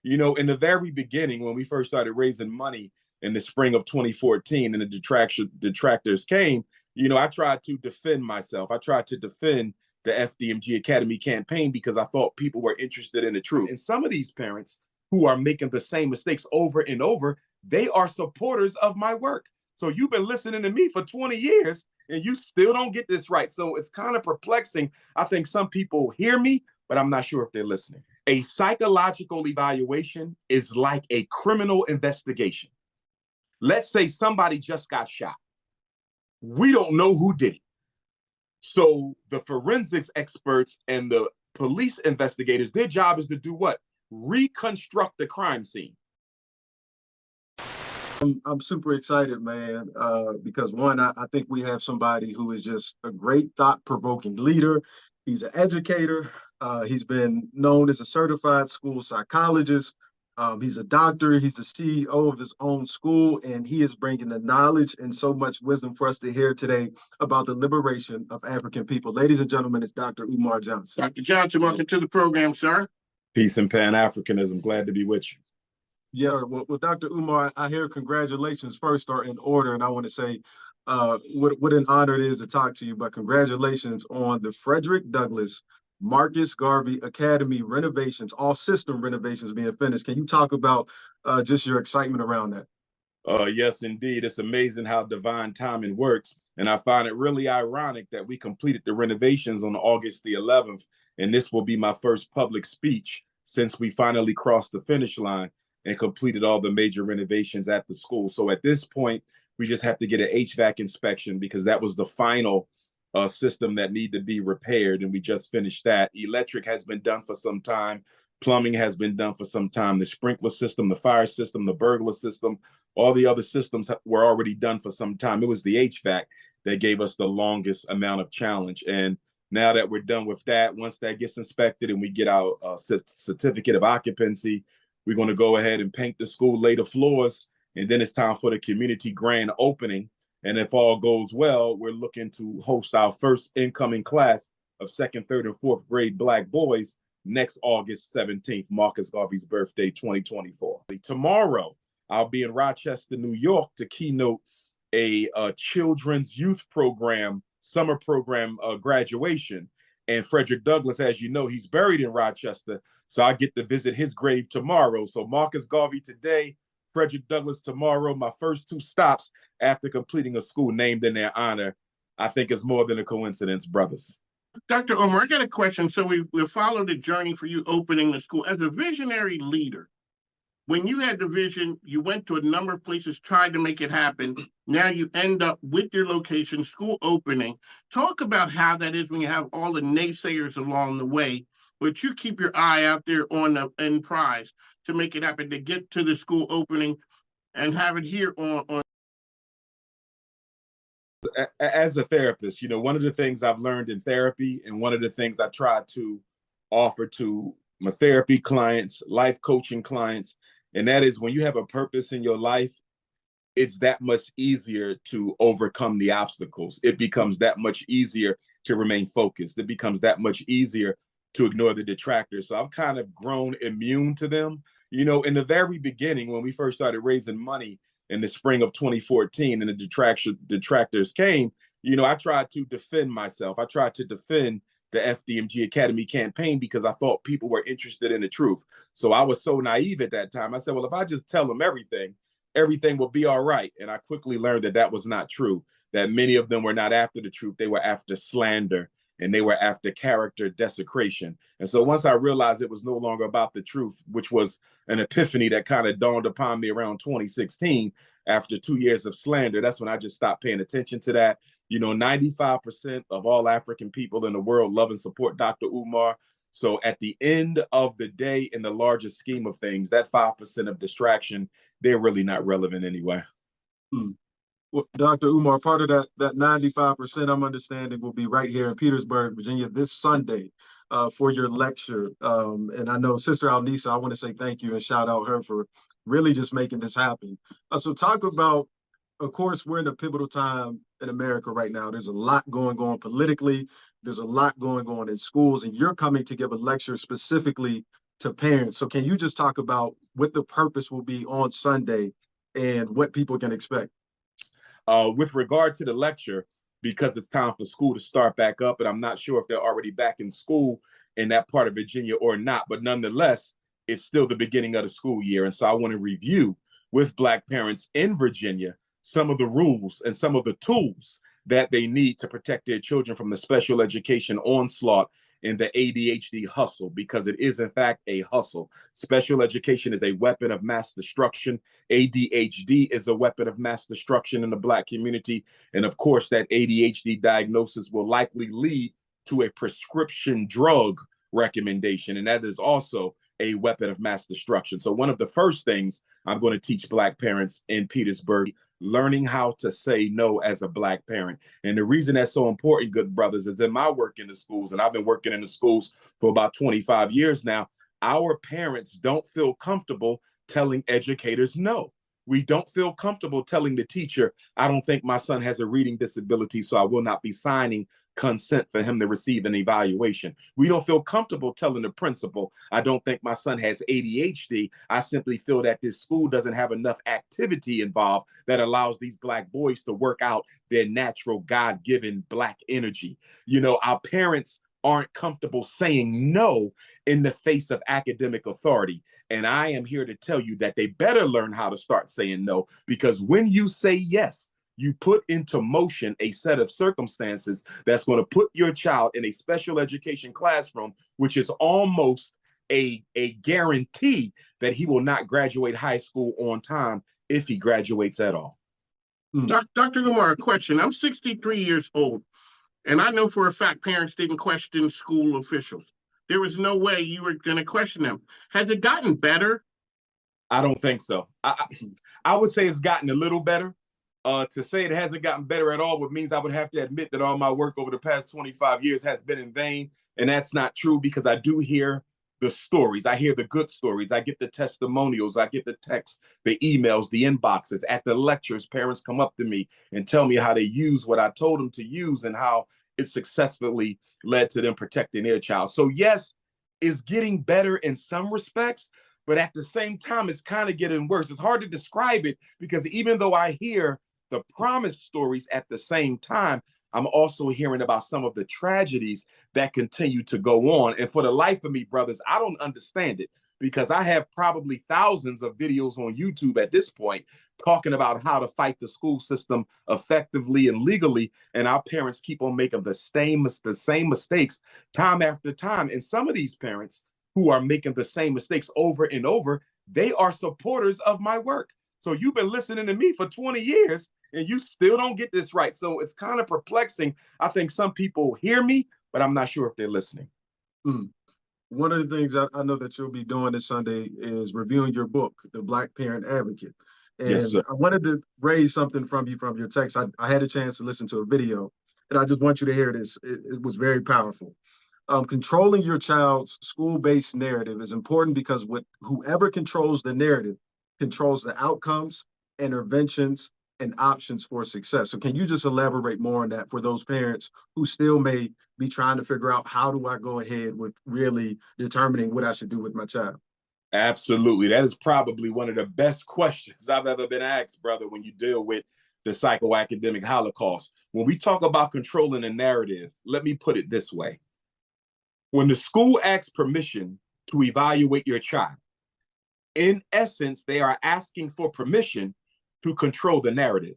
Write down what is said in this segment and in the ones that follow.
In the very beginning, when we first started raising money in the spring of 2014 and the detractors came, I tried to defend myself. I tried to defend the FDMG Academy campaign because I thought people were interested in the truth. And some of these parents who are making the same mistakes over and over, they are supporters of my work. So you've been listening to me for 20 years and you still don't get this right. So it's kind of perplexing. I think some people hear me, but I'm not sure if they're listening. A psychological evaluation is like a criminal investigation. Let's say somebody just got shot. We don't know who did it. So the forensics experts and the police investigators, their job is to do what? Reconstruct the crime scene. I'm super excited, man, because one, I think we have somebody who is just a great thought-provoking leader. He's an educator. He's been known as a certified school psychologist. He's a doctor. He's the CEO of his own school, and he is bringing the knowledge and so much wisdom for us to hear today about the liberation of African people. Ladies and gentlemen, it's Dr. Umar Johnson. Dr. Johnson, welcome to the program, sir. Peace and Pan-Africanism. Glad to be with you. Yes, well, Dr. Umar, I hear congratulations first are in order, and I want to say what an honor it is to talk to you, but congratulations on the Frederick Douglass Marcus Garvey Academy renovations, all system renovations being finished. Can you talk about just your excitement around that? Yes, indeed. It's amazing how divine timing works. And I find it really ironic that we completed the renovations on August the 11th. And this will be my first public speech since we finally crossed the finish line and completed all the major renovations at the school. So at this point, we just have to get an HVAC inspection because that was the final system that need to be repaired, and we just finished that. Electric has been done for some time. Plumbing has been done for some time. The sprinkler system, the fire system, the burglar system, all the other systems were already done for some time. It was the HVAC that gave us the longest amount of challenge. And now that we're done with that, once that gets inspected and we get our certificate of occupancy, we're going to go ahead and paint the school, lay the floors, and then it's time for the community grand opening. And if all goes well, we're looking to host our first incoming class of 2nd, 3rd, and 4th grade Black boys next August 17th, Marcus Garvey's birthday, 2024. Tomorrow, I'll be in Rochester, New York to keynote a children's youth program, summer program graduation. And Frederick Douglass, as you know, he's buried in Rochester. So I get to visit his grave tomorrow. So Marcus Garvey today, Frederick Douglass tomorrow, my first 2 stops after completing a school named in their honor. I think it's more than a coincidence, brothers. Dr. Umar, I got a question. So we'll follow the journey for you opening the school. As a visionary leader, when you had the vision, you went to a number of places, tried to make it happen. Now you end up with your location, school opening. Talk about how that is when you have all the naysayers along the way, but you keep your eye out there on the end prize to make it happen, to get to the school opening and have it here on. As a therapist, one of the things I've learned in therapy and one of the things I try to offer to my therapy clients, life coaching clients, and that is when you have a purpose in your life, it's that much easier to overcome the obstacles. It becomes that much easier to remain focused. It becomes that much easier to ignore the detractors. So I've kind of grown immune to them. In the very beginning, when we first started raising money in the spring of 2014 and the detractors came, I tried to defend myself. I tried to defend the FDMG Academy campaign because I thought people were interested in the truth. So I was so naive at that time. I said, well, if I just tell them everything will be all right. And I quickly learned that that was not true, that many of them were not after the truth. They were after slander and they were after character desecration. And so once I realized it was no longer about the truth, which was an epiphany that kind of dawned upon me around 2016, after 2 years of slander, that's when I just stopped paying attention to that. 95% of all African people in the world love and support Dr. Umar. So at the end of the day, in the larger scheme of things, that 5% of distraction, they're really not relevant anyway. Well, Dr. Umar, part of that 95% I'm understanding will be right here in Petersburg, Virginia, this Sunday for your lecture. And I know Sister Alnisa, I want to say thank you and shout out her for really just making this happen. So talk about, of course, we're in a pivotal time in America right now. There's a lot going on politically. There's a lot going on in schools, and you're coming to give a lecture specifically to parents. So can you just talk about what the purpose will be on Sunday and what people can expect? With regard to the lecture, because it's time for school to start back up, and I'm not sure if they're already back in school in that part of Virginia or not, but nonetheless, it's still the beginning of the school year. And so I want to review with Black parents in Virginia some of the rules and some of the tools that they need to protect their children from the special education onslaught in the ADHD hustle, because it is in fact a hustle. Special education is a weapon of mass destruction. ADHD is a weapon of mass destruction in the Black community. And of course, that ADHD diagnosis will likely lead to a prescription drug recommendation. And that is also a weapon of mass destruction. So one of the first things I'm going to teach Black parents in Petersburg, learning how to say no as a Black parent. And the reason that's so important, good brothers, is in my work in the schools, and I've been working in the schools for about 25 years now, our parents don't feel comfortable telling educators no. We don't feel comfortable telling the teacher, I don't think my son has a reading disability, so I will not be signing consent for him to receive an evaluation. We don't feel comfortable telling the principal, I don't think my son has ADHD. I simply feel that this school doesn't have enough activity involved that allows these Black boys to work out their natural God-given Black energy. You know, our parents aren't comfortable saying no in the face of academic authority. And I am here to tell you that they better learn how to start saying no, because when you say yes, you put into motion a set of circumstances that's going to put your child in a special education classroom, which is almost a guarantee that he will not graduate high school on time if he graduates at all. Dr. Umar, a question. I'm 63 years old, and I know for a fact parents didn't question school officials. There was no way you were going to question them. Has it gotten better? I don't think so. I would say it's gotten a little better. To say it hasn't gotten better at all would means I would have to admit that all my work over the past 25 years has been in vain. And that's not true, because I do hear the stories. I hear the good stories. I get the testimonials. I get the texts, the emails, the inboxes. At the lectures, parents come up to me and tell me how they use what I told them to use and how it successfully led to them protecting their child. So yes, it's getting better in some respects, but at the same time, it's kind of getting worse. It's hard to describe it, because even though I hear the promise stories at the same time, I'm also hearing about some of the tragedies that continue to go on. And for the life of me, brothers, I don't understand it, because I have probably thousands of videos on YouTube at this point talking about how to fight the school system effectively and legally. And our parents keep on making the same mistakes time after time. And some of these parents who are making the same mistakes over and over, they are supporters of my work. So you've been listening to me for 20 years and you still don't get this right. So it's kind of perplexing. I think some people hear me, but I'm not sure if they're listening. One of the things I know that you'll be doing this Sunday is reviewing your book, The Black Parent Advocate. And yes, I wanted to raise something from you from your text. I had a chance to listen to a video, and I just want you to hear this. It was very powerful. Controlling your child's school-based narrative is important, because whoever controls the narrative controls the outcomes, interventions, and options for success. So can you just elaborate more on that for those parents who still may be trying to figure out, how do I go ahead with really determining what I should do with my child? Absolutely. That is probably one of the best questions I've ever been asked, brother, when you deal with the psychoacademic Holocaust. When we talk about controlling a narrative, let me put it this way. When the school asks permission to evaluate your child, in essence, they are asking for permission to control the narrative.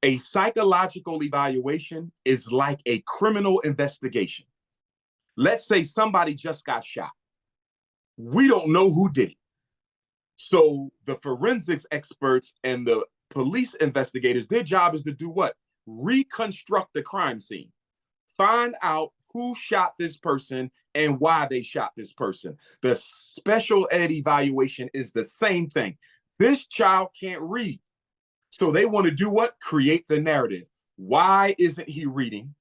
A psychological evaluation is like a criminal investigation. Let's say somebody just got shot. We don't know who did it. So the forensics experts and the police investigators, their job is to do what? Reconstruct the crime scene. Find out who shot this person and why they shot this person. The special ed evaluation is the same thing. This child can't read. So they want to do what? Create the narrative. Why isn't he reading?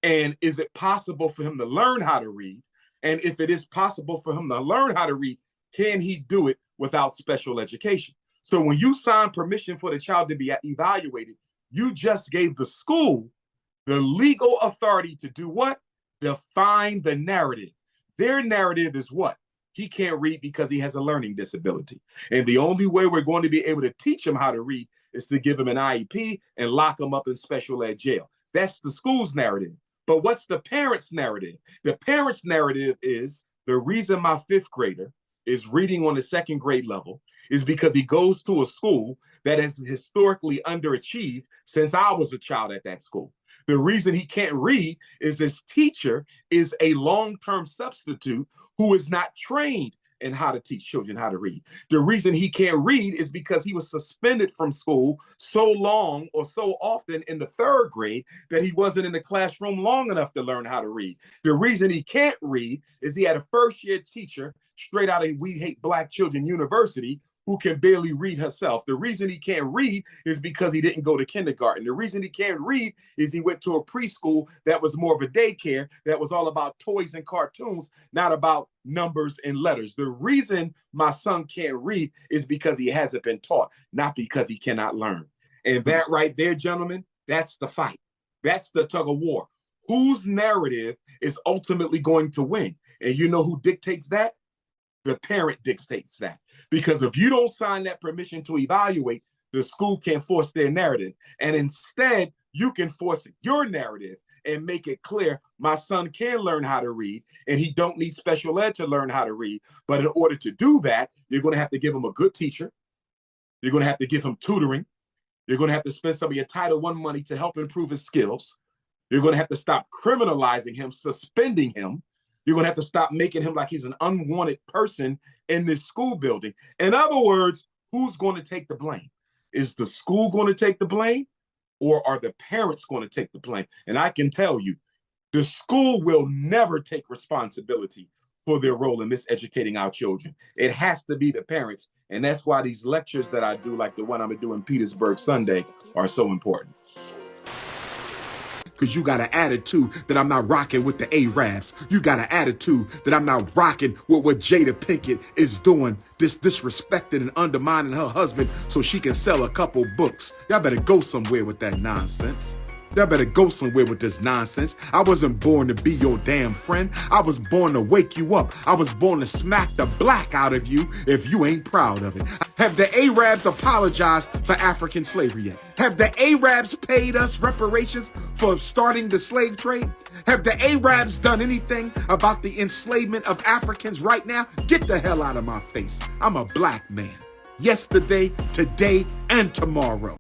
And is it possible for him to learn how to read? And if it is possible for him to learn how to read, can he do it without special education? So when you sign permission for the child to be evaluated, you just gave the school the legal authority to do what? Define the narrative. Their narrative is what? he can't read because he has a learning disability. And the only way we're going to be able to teach him how to read is to give him an IEP and lock him up in special ed jail. That's the school's narrative. But what's the parents' narrative? The parents' narrative is the reason my fifth grader is reading on the second grade level is because he goes to a school that has historically underachieved since I was a child at that school. The reason he can't read is his teacher is a long-term substitute who is not trained in how to teach children how to read. The reason he can't read is because he was suspended from school so long or so often in the third grade that he wasn't in the classroom long enough to learn how to read. The reason he can't read is he had a first-year teacher straight out of We Hate Black Children University who can barely read herself. The reason he can't read is because he didn't go to kindergarten. The reason he can't read is he went to a preschool that was more of a daycare that was all about toys and cartoons, not about numbers and letters. The reason my son can't read is because he hasn't been taught, not because he cannot learn. And that right there, gentlemen, that's the fight. That's the tug of war. Whose narrative is ultimately going to win? And you know who dictates that? The parent dictates that. Because if you don't sign that permission to evaluate, the school can't force their narrative. And instead, you can force your narrative and make it clear my son can learn how to read and he don't need special ed to learn how to read. But in order to do that, you're going to have to give him a good teacher. You're going to have to give him tutoring. You're going to have to spend some of your Title I money to help improve his skills. You're going to have to stop criminalizing him, suspending him. You're going to have to stop making him like he's an unwanted person in this school building. In other words, who's going to take the blame? Is the school going to take the blame, or are the parents going to take the blame? And I can tell you, the school will never take responsibility for their role in miseducating our children. It has to be the parents. And that's why these lectures that I do, like the one I'm going to do in Petersburg Sunday, are so important. Because you got an attitude that I'm not rocking with the Arabs. You got an attitude that I'm not rocking with what Jada Pinkett is doing, disrespecting and undermining her husband so she can sell a couple books. Y'all better go somewhere with that nonsense. Y'all better go somewhere with this nonsense. I wasn't born to be your damn friend. I was born to wake you up. I was born to smack the black out of you if you ain't proud of it. Have the Arabs apologized for African slavery yet? Have the Arabs paid us reparations for starting the slave trade? Have the Arabs done anything about the enslavement of Africans right now? Get the hell out of my face. I'm a black man. Yesterday, today, and tomorrow.